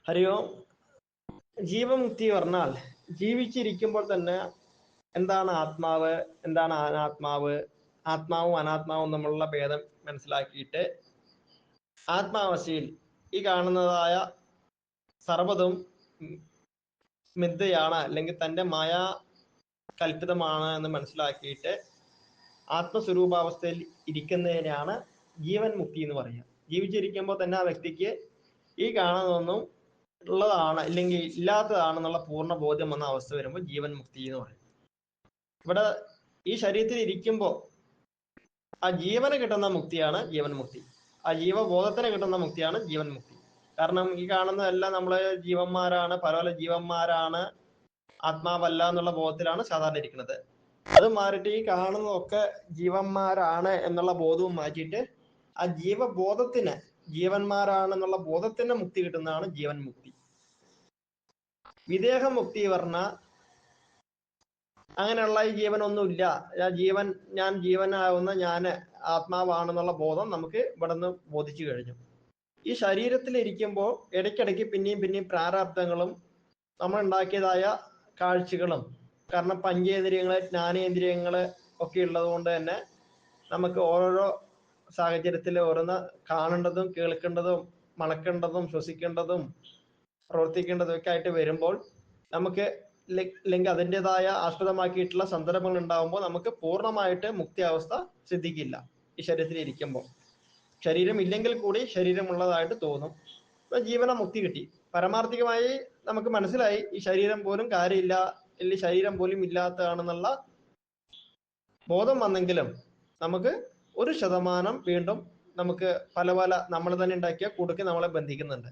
ഹരി ഓം. ജീവമുക്തി പറഞ്ഞാൽ ജീവിച്ചിരിക്കുമ്പോൾ തന്നെ എന്താണ് ആത്മാവ്, എന്താണ് അനാത്മാവ്, ആത്മാവും അനാത്മാവും തമ്മിലുള്ള ഭേദം മനസ്സിലാക്കിയിട്ട് ആത്മാവസ്ഥയിൽ ഈ കാണുന്നതായ സർവ്വതും മിഥ്യയാണ്, അല്ലെങ്കിൽ തൻ്റെ മായ കൽപ്പിതമാണ് എന്ന് മനസ്സിലാക്കിയിട്ട് ആത്മസ്വരൂപാവസ്ഥയിൽ ഇരിക്കുന്നതിനെയാണ് ജീവൻ മുക്തി എന്ന് പറയുക. ജീവിച്ചിരിക്കുമ്പോൾ തന്നെ ആ വ്യക്തിക്ക് ഈ കാണുന്നതൊന്നും ഉള്ളതാണ് അല്ലെങ്കിൽ ഇല്ലാത്തതാണെന്നുള്ള പൂർണ്ണ ബോധ്യം വന്ന അവസ്ഥ വരുമ്പോൾ ജീവൻ മുക്തി എന്ന് പറയും. ഇവിടെ ഈ ശരീരത്തിൽ ഇരിക്കുമ്പോൾ ആ ജീവന് കിട്ടുന്ന മുക്തിയാണ് ജീവൻ മുക്തി, ആ ജീവബോധത്തിന് കിട്ടുന്ന മുക്തിയാണ് ജീവൻ മുക്തി. കാരണം ഈ കാണുന്നതെല്ലാം നമ്മള് ജീവന്മാരാണ്, പല പല ജീവന്മാരാണ്, ആത്മാവല്ല എന്നുള്ള ബോധത്തിലാണ് സാധാരണ ഇരിക്കുന്നത്. അത് മാറിയിട്ട് ഈ കാണുന്നതൊക്കെ ജീവന്മാരാണ് എന്നുള്ള ബോധവും മാറ്റിയിട്ട് ആ ജീവബോധത്തിന് ജീവന്മാരാണെന്നുള്ള ബോധത്തിന് മുക്തി കിട്ടുന്നതാണ് ജീവൻ മുക്തി. വിദേഹ മുക്തി പറഞ്ഞാൽ അങ്ങനെയുള്ള ഈ ജീവനൊന്നുമില്ല, ഞാൻ ജീവനാവുന്ന ഞാൻ ആത്മാവാണെന്നുള്ള ബോധം നമുക്ക് ഇവിടെ നിന്ന് ബോധിച്ചു കഴിഞ്ഞു. ഈ ശരീരത്തിൽ ഇരിക്കുമ്പോൾ ഇടയ്ക്കിടയ്ക്ക് പിന്നെയും പ്രാരാബ്ദങ്ങളും നമ്മൾ ഉണ്ടാക്കിയതായ കാഴ്ചകളും, കാരണം പഞ്ചേന്ദ്രിയങ്ങള് ജ്ഞാനേന്ദ്രിയങ്ങള് ഒക്കെ ഉള്ളത് കൊണ്ട് തന്നെ നമുക്ക് ഓരോ സാഹചര്യത്തിൽ ഓരോന്ന് കാണേണ്ടതും കേൾക്കേണ്ടതും മണക്കേണ്ടതും ശ്വസിക്കേണ്ടതും പ്രവർത്തിക്കേണ്ടതും ഒക്കെ ആയിട്ട് വരുമ്പോൾ നമുക്ക് അല്ലെങ്കിൽ അതിൻ്റെതായ ആസ്പദമാക്കിയിട്ടുള്ള സന്ദർഭങ്ങൾ ഉണ്ടാകുമ്പോൾ നമുക്ക് പൂർണ്ണമായിട്ട് മുക്തി അവസ്ഥ സിദ്ധിക്കില്ല. ഈ ശരീരത്തിൽ ഇരിക്കുമ്പോൾ ശരീരം ഇല്ലെങ്കിൽ കൂടി ശരീരമുള്ളതായിട്ട് തോന്നും. ഇപ്പൊ ജീവന മുക്തി കിട്ടി. പരമാർത്ഥികമായി നമുക്ക് മനസ്സിലായി ഈ ശരീരം പോലും കാര്യമില്ല, അല്ലെങ്കിൽ ശരീരം പോലും ഇല്ലാത്തതാണെന്നുള്ള ബോധം വന്നെങ്കിലും നമുക്ക് 1% വീണ്ടും നമുക്ക് പല പല നമ്മൾ തന്നെ ഉണ്ടാക്കിയ കുടുക്ക് നമ്മളെ ബന്ധിക്കുന്നുണ്ട്.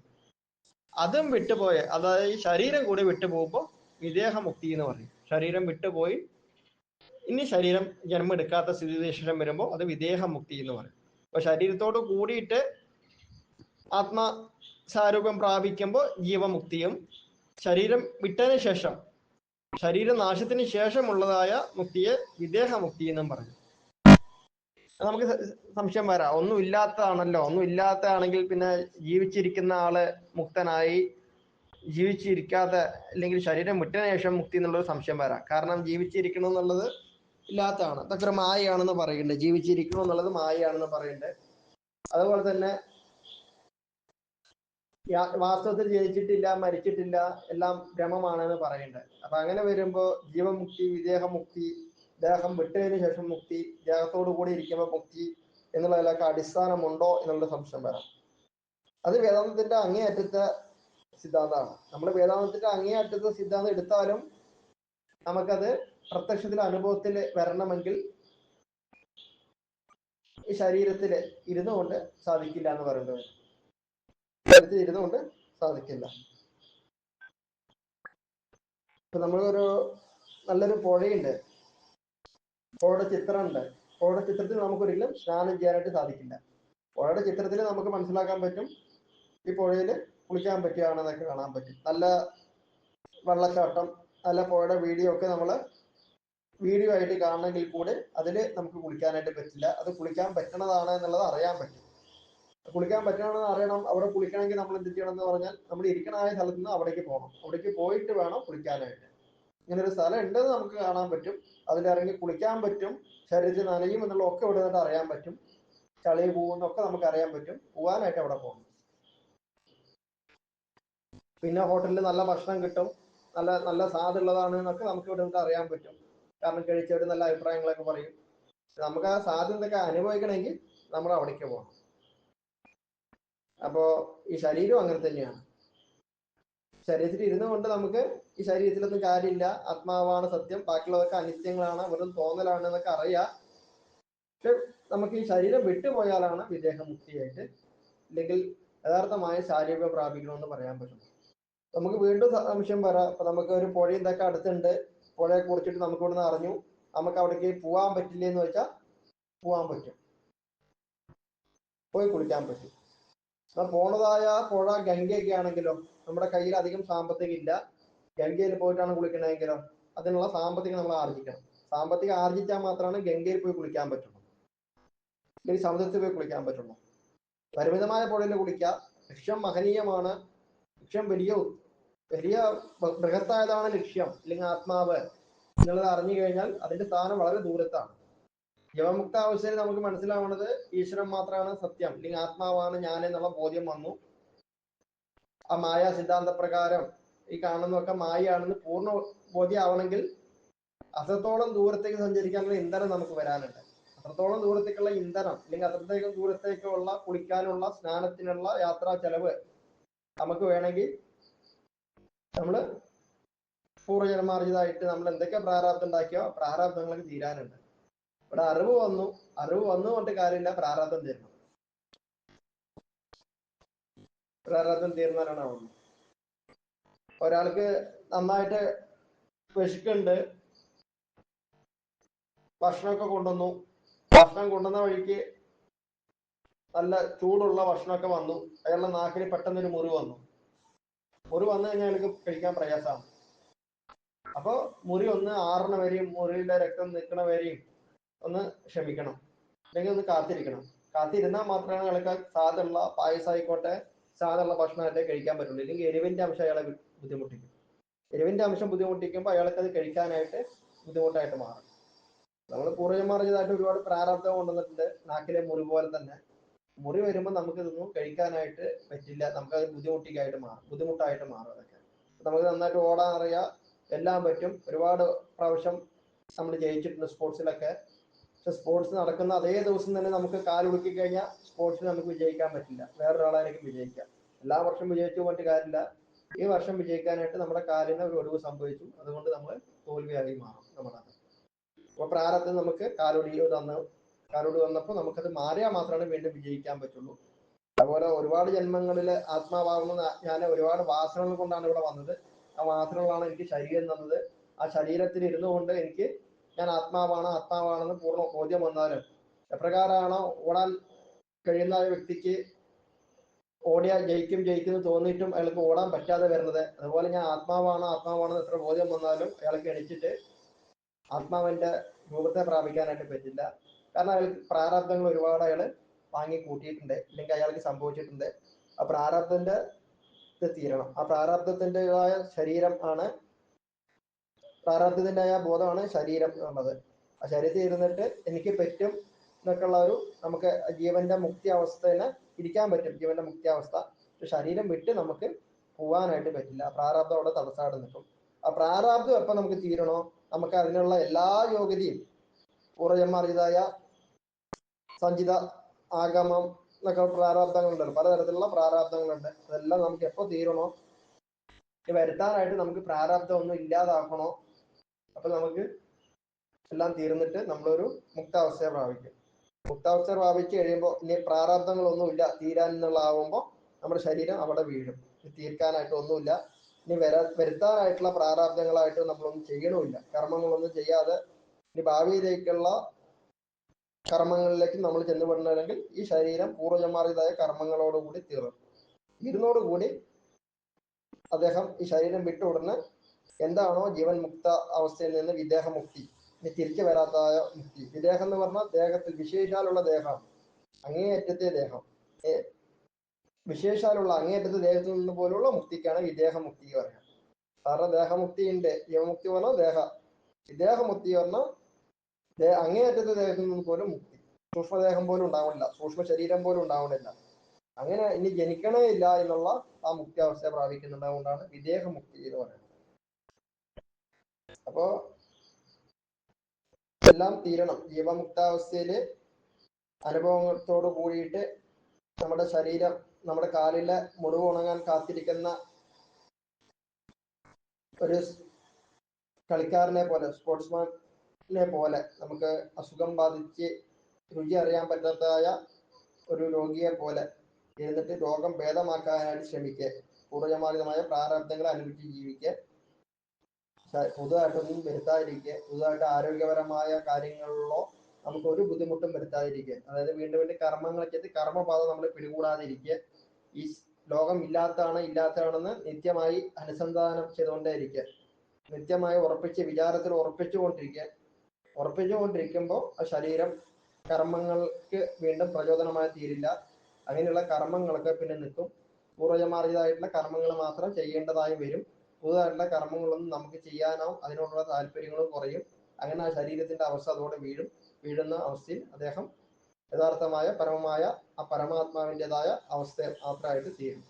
അതും വിട്ടുപോയ, അതായത് ഈ ശരീരം കൂടി വിട്ടുപോകുമ്പോൾ വിദേഹമുക്തി എന്ന് പറയും. ശരീരം വിട്ടുപോയി ഇനി ശരീരം ജന്മം എടുക്കാത്ത സ്ഥിതിവിശേഷം വരുമ്പോൾ അത് വിദേഹമുക്തി എന്ന് പറയും. അപ്പൊ ശരീരത്തോട് കൂടിയിട്ട് ആത്മസാരൂപ്യം പ്രാപിക്കുമ്പോൾ ജീവമുക്തിയും, ശരീരം വിട്ടതിന് ശേഷം ശരീരനാശത്തിന് ശേഷമുള്ളതായ മുക്തിയെ വിദേഹമുക്തി എന്നും പറയും. നമുക്ക് സംശയം വരാം, ഒന്നും ഇല്ലാത്തതാണല്ലോ, ഒന്നും ഇല്ലാത്തതാണെങ്കിൽ പിന്നെ ജീവിച്ചിരിക്കുന്ന ആള് മുക്തനായി, ജീവിച്ചിരിക്കാത്ത അല്ലെങ്കിൽ ശരീരം വിട്ടതിന് ശേഷം മുക്തി എന്നുള്ളൊരു സംശയം വരാം. കാരണം ജീവിച്ചിരിക്കണം എന്നുള്ളത് ഇല്ലാത്തതാണ്, അതൊക്കെ ഒരു മായയാണെന്ന് പറയുന്നുണ്ട്. ജീവിച്ചിരിക്കണം എന്നുള്ളത് മായയാണെന്ന് പറയുന്നുണ്ട്. അതുപോലെ തന്നെ വാസ്തവത്തിൽ ജനിച്ചിട്ടില്ല, മരിച്ചിട്ടില്ല, എല്ലാം ഭ്രമമാണെന്ന് പറയുന്നുണ്ട്. അപ്പൊ അങ്ങനെ വരുമ്പോ ജീവമുക്തി, വിദേഹമുക്തി, ദേഹം വിട്ടതിന് ശേഷം മുക്തി, ദേഹത്തോടു കൂടി ഇരിക്കുമ്പോൾ മുക്തി എന്നുള്ളതിലൊക്കെ അടിസ്ഥാനമുണ്ടോ എന്നുള്ള സംശയം വരാം. അത് വേദാന്തത്തിന്റെ അങ്ങേയറ്റത്തെ സിദ്ധാന്തമാണ്. നമ്മൾ വേദാന്തത്തിന്റെ അങ്ങേയറ്റത്തെ സിദ്ധാന്തം എടുത്താലും നമുക്കത് പ്രത്യക്ഷത്തിൽ അനുഭവത്തിൽ വരണമെങ്കിൽ ഈ ശരീരത്തിൽ ഇരുന്നു കൊണ്ട് സാധിക്കില്ല എന്ന് പറയുന്നത്. ശരീരത്തിൽ ഇരുന്നു കൊണ്ട് സാധിക്കില്ല. ഇപ്പൊ നമ്മളൊരു നല്ലൊരു പുഴയുണ്ട്, പുഴയുടെ ചിത്രമുണ്ട്, പുഴയുടെ ചിത്രത്തിൽ നമുക്കൊരിക്കലും സ്നാനം ചെയ്യാനായിട്ട് സാധിക്കില്ല. പുഴയുടെ ചിത്രത്തിൽ നമുക്ക് മനസ്സിലാക്കാൻ പറ്റും ഈ പുഴയിൽ കുളിക്കാൻ പറ്റുകയാണെന്നൊക്കെ കാണാൻ പറ്റും. നല്ല വെള്ളച്ചാട്ടം, നല്ല പുഴയുടെ വീഡിയോ ഒക്കെ നമ്മൾ വീഡിയോ ആയിട്ട് കാണണമെങ്കിൽ കൂടെ അതിൽ നമുക്ക് കുളിക്കാനായിട്ട് പറ്റില്ല. അത് കുളിക്കാൻ പറ്റണതാണ് എന്നുള്ളത് അറിയാൻ പറ്റും. കുളിക്കാൻ പറ്റണമെന്ന് അറിയണം. അവിടെ കുളിക്കണമെങ്കിൽ നമ്മൾ എന്ത് ചെയ്യണം എന്ന് പറഞ്ഞാൽ നമ്മൾ ഇരിക്കണായ സ്ഥലത്ത് നിന്ന് അവിടേക്ക് പോകണം. അവിടേക്ക് പോയിട്ട് വേണം കുളിക്കാനായിട്ട്. ഇങ്ങനെ ഒരു സ്ഥലം ഉണ്ടെന്ന് നമുക്ക് കാണാൻ പറ്റും, അതിലിറങ്ങി കുളിക്കാൻ പറ്റും, ശരീരത്തിൽ നനയും എന്നുള്ള ഒക്കെ ഇവിടെ നിന്നിട്ട് അറിയാൻ പറ്റും, ചളി പോകുന്നൊക്കെ നമുക്ക് അറിയാൻ പറ്റും. പോകാനായിട്ട് അവിടെ പോകണം. പിന്നെ ഹോട്ടലിൽ നല്ല ഭക്ഷണം കിട്ടും, നല്ല നല്ല സ്വാദുള്ളതാണ് എന്നൊക്കെ നമുക്ക് ഇവിടെ നിന്നിട്ട് അറിയാൻ പറ്റും. കാരണം കഴിച്ചിട്ട് നല്ല അഭിപ്രായങ്ങളൊക്കെ പറയും. നമുക്ക് ആ സ്വാദുന്നൊക്കെ അനുഭവിക്കണമെങ്കിൽ നമ്മൾ അവിടേക്ക് പോകണം. അപ്പോ ഈ ശരീരം അങ്ങനെ തന്നെയാണ്. ശരീരത്തിൽ ഇരുന്നു കൊണ്ട് നമുക്ക് ഈ ശരീരത്തിലൊന്നും കാര്യമില്ല, ആത്മാവാണ് സത്യം, ബാക്കിയുള്ളതൊക്കെ അനിത്യങ്ങളാണ്, വെറും തോന്നലാണ് എന്നൊക്കെ അറിയാം. പക്ഷെ നമുക്ക് ഈ ശരീരം വിട്ടുപോയാലാണ് വിദേഹമുക്തിയായിട്ട് അല്ലെങ്കിൽ യഥാർത്ഥമായ ശാരീരിക പ്രാപിക്കണമെന്ന് പറയാൻ പറ്റും. നമുക്ക് വീണ്ടും സംശയം വരാം. അപ്പൊ നമുക്ക് ഒരു പുഴ ഇതൊക്കെ അടുത്തുണ്ട്, പുഴയെ കുറിച്ചിട്ട് നമുക്ക് ഇവിടുന്ന് അറിഞ്ഞു, നമുക്ക് അവിടേക്ക് പോകാൻ പറ്റില്ല എന്ന് വെച്ചാൽ പോകാൻ പറ്റും, പോയി കുളിക്കാൻ പറ്റും. പോണതായ പുഴ ഗംഗയൊക്കെ ആണെങ്കിലോ നമ്മുടെ കയ്യിൽ അധികം സാമ്പത്തികം ഇല്ല, ഗംഗയിൽ പോയിട്ടാണ് കുളിക്കണമെങ്കിലോ അതിനുള്ള സാമ്പത്തികം നമ്മൾ ആർജിക്കണം. സാമ്പത്തികം ആർജിച്ചാൽ മാത്രമാണ് ഗംഗയിൽ പോയി കുളിക്കാൻ പറ്റുള്ളൂ, അല്ലെങ്കിൽ സമുദ്രത്തിൽ പോയി കുളിക്കാൻ പറ്റുള്ളൂ. പരിമിതമായ പുഴയിൽ കുളിക്കാം, ലക്ഷ്യം മഹനീയമാണ്, ലക്ഷ്യം വലിയ വലിയ ബൃഹത്തായതാണ് ലക്ഷ്യം, അല്ലെങ്കിൽ ആത്മാവ് എന്നുള്ളത് അറിഞ്ഞു കഴിഞ്ഞാൽ അതിന്റെ സ്ഥാനം വളരെ ദൂരത്താണ്. ജീവമുക്താവസ്ഥയിൽ നമുക്ക് മനസ്സിലാവുന്നത് ഈശ്വരൻ മാത്രമാണ് സത്യം, അല്ലെങ്കിൽ ആത്മാവാണ് ഞാൻ എന്നുള്ള ബോധ്യം വന്നു. ആ മായ സിദ്ധാന്ത പ്രകാരം ഈ കാണുന്നതൊക്കെ മായയാണെന്ന് പൂർണ്ണ ബോധ്യമാവണമെങ്കിൽ അത്രത്തോളം ദൂരത്തേക്ക് സഞ്ചരിക്കാനുള്ള ഇന്ധനം നമുക്ക് വരാനുണ്ട്. അത്രത്തോളം ദൂരത്തേക്കുള്ള ഇന്ധനം, അല്ലെങ്കിൽ അത്രത്തേക്കും ദൂരത്തേക്കുള്ള കുളിക്കാനുള്ള, സ്നാനത്തിനുള്ള യാത്രാ ചെലവ് നമുക്ക് വേണമെങ്കിൽ നമ്മള് പൂർവ്വജന്മാർജിതമായിട്ട് നമ്മൾ എന്തൊക്കെ പ്രാരാബ്ദം ഉണ്ടാക്കിയോ പ്രാരാബ്ദങ്ങളൊക്കെ തീരാനുണ്ട്. ഇവിടെ അറിവ് വന്നു കൊണ്ട് കാര്യമില്ല, പ്രാരാബ്ദം തീരണം. പ്രാരാബ്ദം തീർന്നാലാണ് ആവുള്ളൂ. ഒരാൾക്ക് നന്നായിട്ട് വിശക്കുണ്ട്, ഭക്ഷണമൊക്കെ കൊണ്ടുവന്നു, ഭക്ഷണം കൊണ്ടുവന്ന വഴിക്ക് നല്ല ചൂടുള്ള ഭക്ഷണമൊക്കെ വന്നു, അയാളുടെ നാക്കിന് പെട്ടെന്നൊരു മുറി വന്നു കഴിഞ്ഞാൽ അയാൾക്ക് കഴിക്കാൻ പ്രയാസമാണ്. അപ്പൊ മുറി ഒന്ന് ആറണ വരെയും മുറിയുടെ രക്തം നിൽക്കണ വരെയും ഒന്ന് ക്ഷമിക്കണം, അല്ലെങ്കിൽ ഒന്ന് കാത്തിരുന്നാൽ മാത്രമേ അയാൾക്ക് സാധുള്ള പായസമായിക്കോട്ടെ, സാധുള്ള ഭക്ഷണമായിട്ടേ കഴിക്കാൻ പറ്റുള്ളൂ. ഇല്ലെങ്കിൽ എരിവിന്റെ അംശം അയാളെ ബുദ്ധിമുട്ടിക്കും. എരിവിന്റെ അംശം ബുദ്ധിമുട്ടിക്കുമ്പോൾ അയാൾക്ക് അത് കഴിക്കാനായിട്ട് ബുദ്ധിമുട്ടായിട്ട് മാറും. നമ്മൾ പൂർവ്വജന്മാർജിതായിട്ട് ഒരുപാട് പ്രാരാബ്ദം കൊണ്ടുവന്നിട്ടുണ്ട്. നാക്കിലെ മുറി പോലെ തന്നെ മുറി വരുമ്പോൾ നമുക്ക് ഇതൊന്നും കഴിക്കാനായിട്ട് പറ്റില്ല, നമുക്കത് ബുദ്ധിമുട്ടായിട്ട് മാറും. അതൊക്കെ നമുക്ക് നന്നായിട്ട് ഓടാൻ അറിയാം, എല്ലാം പറ്റും, ഒരുപാട് പ്രാവശ്യം നമ്മൾ ജയിച്ചിട്ടുണ്ട് സ്പോർട്സിലൊക്കെ. പക്ഷെ സ്പോർട്സ് നടക്കുന്ന അതേ ദിവസം തന്നെ നമുക്ക് കാലുളുക്കി കഴിഞ്ഞാൽ സ്പോർട്സിൽ നമുക്ക് വിജയിക്കാൻ പറ്റില്ല, വേറൊരാളായിരിക്കും വിജയിക്കാം. എല്ലാ വർഷം വിജയിച്ചു പോയിട്ട് കാര്യമില്ല, ഈ വർഷം വിജയിക്കാനായിട്ട് നമ്മുടെ കാലിന് ഒരു ഒടിവ് സംഭവിച്ചു, അതുകൊണ്ട് നമ്മൾ തോൽവിയായി മാറും നമ്മളത്. അപ്പൊ പ്രാരബ്ധം നമുക്ക് കാലോടി വന്നപ്പോൾ നമുക്കത് മാറിയാൽ മാത്രമാണ് വീണ്ടും വിജയിക്കാൻ പറ്റുള്ളൂ. അതുപോലെ ഒരുപാട് ജന്മങ്ങളിൽ ആത്മാവാകുന്ന ഞാൻ ഒരുപാട് വാസനകൾ കൊണ്ടാണ് ഇവിടെ വന്നത്. ആ വാസനകളാണ് എനിക്ക് ശരീരം തന്നത്. ആ ശരീരത്തിൽ ഇരുന്നു കൊണ്ട് എനിക്ക് ഞാൻ ആത്മാവാണെന്ന് പൂർണ്ണ ബോധ്യം വന്നാലും, എപ്രകാരമാണോ ഓടാൻ കഴിയുന്ന വ്യക്തിക്ക് ഓടിയാൽ ജയിക്കും തോന്നിയിട്ടും അയാൾക്ക് ഓടാൻ പറ്റാതെ വരുന്നത്, അതുപോലെ ഞാൻ ആത്മാവാണെന്ന് എത്ര ബോധ്യം വന്നാലും അയാൾക്ക് എണിച്ചിട്ട് ആത്മാവിന്റെ രൂപത്തെ പ്രാപിക്കാനായിട്ട് പറ്റില്ല. കാരണം അയാൾക്ക് പ്രാരാബ്ദങ്ങൾ ഒരുപാട് അയാൾ വാങ്ങി കൂട്ടിയിട്ടുണ്ട്, അല്ലെങ്കിൽ അയാൾക്ക് സംഭവിച്ചിട്ടുണ്ട്. ആ പ്രാരാബ്ദത്തിന്റെ തീരണം. ആ പ്രാരാബ്ദത്തിൻ്റെതായ പ്രാരാബ്ദത്തിൻ്റെതായ ബോധമാണ് ശരീരം എന്നുള്ളത്. ആ ശരീരത്തിൽ ഇരുന്നിട്ട് എനിക്ക് പറ്റും എന്നൊക്കെയുള്ള നമുക്ക് ജീവന്റെ മുക്തി അവസ്ഥയിൽ ഇരിക്കാൻ പറ്റും, ജീവന്റെ മുക്തി അവസ്ഥ. ശരീരം വിട്ട് നമുക്ക് പോവാനായിട്ട് പറ്റില്ല, പ്രാരാബ്ദം അവിടെ തടസ്സമായിട്ട് നിൽക്കും. ആ പ്രാരാബ്ദം എപ്പോൾ നമുക്ക് തീരണോ, നമുക്ക് അതിനുള്ള എല്ലാ യോഗ്യതയും പൂർവ്വജന്മാർജിതായ സഞ്ചിത ആഗമം എന്നൊക്കെ പ്രാരാബ്ദങ്ങളുണ്ടല്ലോ, പലതരത്തിലുള്ള പ്രാരാബ്ദങ്ങളുണ്ട്. അതെല്ലാം നമുക്ക് എപ്പോൾ തീരണോ, വരുത്താനായിട്ട് നമുക്ക് പ്രാരാബ്ദം ഒന്നും ഇല്ലാതാക്കണോ, അപ്പൊ നമുക്ക് എല്ലാം തീർന്നിട്ട് നമ്മളൊരു മുക്താവസ്ഥയെ പ്രാപിക്കും. മുക്താവസ്ഥ പ്രാപിച്ചു കഴിയുമ്പോൾ ഇനി പ്രാരാബ്ദങ്ങളൊന്നും ഇല്ല തീരാൻ എന്നുള്ളതാവുമ്പോൾ നമ്മുടെ ശരീരം അവിടെ വീഴും. തീർക്കാനായിട്ട് ഒന്നുമില്ല, ഇനി വരുത്താനായിട്ടുള്ള പ്രാരാബ്ദങ്ങളായിട്ട് നമ്മളൊന്നും ചെയ്യണമില്ല. കർമ്മങ്ങളൊന്നും ചെയ്യാതെ ഇനി ഭാവിയിലേക്കുള്ള കർമ്മങ്ങളിലേക്ക് നമ്മൾ ചെന്നുപെടണമെങ്കിൽ ഈ ശരീരം പൂർവ്വജന്മാരുടേതായ കർമ്മങ്ങളോടുകൂടി തീർന്നു. ഇതിനോടുകൂടി അദ്ദേഹം ഈ ശരീരം വിട്ട ഉടനെ എന്താണോ ജീവൻ മുക്ത അവസ്ഥയിൽ നിന്ന് വിദേഹമുക്തി, ഇനി തിരിച്ചു വരാത്തതായ മുക്തി. വിദേഹം എന്ന് പറഞ്ഞാൽ ദേഹത്തിൽ വിശേഷാലുള്ള ദേഹമാണ്, അങ്ങേയറ്റത്തെ ദേഹം. വിശേഷാലുള്ള അങ്ങേയറ്റത്തെ ദേഹത്തിൽ നിന്ന് പോലുള്ള മുക്തിക്കാണ് വിദേഹമുക്തി പറയുക. കാരണം ദേഹമുക്തി ഉണ്ട്, ജീവമുക്തി പറഞ്ഞാൽ വിദേഹമുക്തി പറഞ്ഞാൽ അങ്ങേയറ്റത്തെ ദേഹത്തിൽ നിന്ന് പോലും മുക്തി. സൂക്ഷ്മദേഹം പോലും ഉണ്ടാവണില്ല, സൂക്ഷ്മ ശരീരം പോലും ഉണ്ടാവണില്ല, അങ്ങനെ ഇനി ജനിക്കണേ ഇല്ല എന്നുള്ള ആ മുക്തി അവസ്ഥയെ പ്രാപിക്കുന്നുണ്ട്. അതുകൊണ്ടാണ് വിദേഹമുക്തി എന്ന് പറയുന്നത്. അപ്പോ എല്ലാം തീരണം. ജീവമുക്താവസ്ഥയില് അനുഭവത്തോട് കൂടിയിട്ട് നമ്മുടെ ശരീരം, നമ്മുടെ കാലിലെ മുറിവ് ഉണങ്ങാൻ കാത്തിരിക്കുന്ന ഒരു കളിക്കാരനെ പോലെ, സ്പോർട്സ്മാനെ പോലെ, നമുക്ക് അസുഖം ബാധിച്ച് രുചി അറിയാൻ പറ്റാത്തതായ ഒരു രോഗിയെ പോലെ ഇരുന്നിട്ട് രോഗം ഭേദമാക്കാനായിട്ട് ശ്രമിക്കുക. പൂർവ്വജന്മാർജിതമായ പ്രാരാബ്ദങ്ങളെ അനുഭവിച്ച് ജീവിക്കുക, പുതുതായിട്ടൊന്നും വരുത്താതിരിക്കുക, പുതുതായിട്ട് ആരോഗ്യപരമായ കാര്യങ്ങളിലോ നമുക്ക് ഒരു ബുദ്ധിമുട്ടും വരുത്താതിരിക്കുക. അതായത് വീണ്ടും വീണ്ടും കർമ്മങ്ങൾ ചെയ്ത് കർമ്മബാധ നമ്മൾ പിടികൂടാതിരിക്കുക. ഈ ലോകം ഇല്ലാത്തതാണെന്ന് നിത്യമായി അനുസന്ധാനം ചെയ്തുകൊണ്ടേയിരിക്കുക, നിത്യമായി വിചാരത്തിൽ ഉറപ്പിച്ചുകൊണ്ടിരിക്കുമ്പോൾ ആ ശരീരം കർമ്മങ്ങൾക്ക് വീണ്ടും പ്രചോദനമായി തീരില്ല. അങ്ങനെയുള്ള കർമ്മങ്ങളൊക്കെ പിന്നെ നിൽക്കും. പൂർവജന്മാർജിതമായിട്ടുള്ള കർമ്മങ്ങൾ മാത്രം ചെയ്യേണ്ടതായി വരും. പുതുതായിട്ടുള്ള കർമ്മങ്ങളൊന്നും നമുക്ക് ചെയ്യാനോ അതിനോടുള്ള താല്പര്യങ്ങളും കുറയും. അങ്ങനെ ആ ശരീരത്തിന്റെ അവസ്ഥ അതോടെ വീഴുന്ന അവസ്ഥയിൽ അദ്ദേഹം യഥാർത്ഥമായ പരമമായ ആ പരമാത്മാവിൻ്റെതായ അവസ്ഥ മാത്രമായിട്ട് തീരും.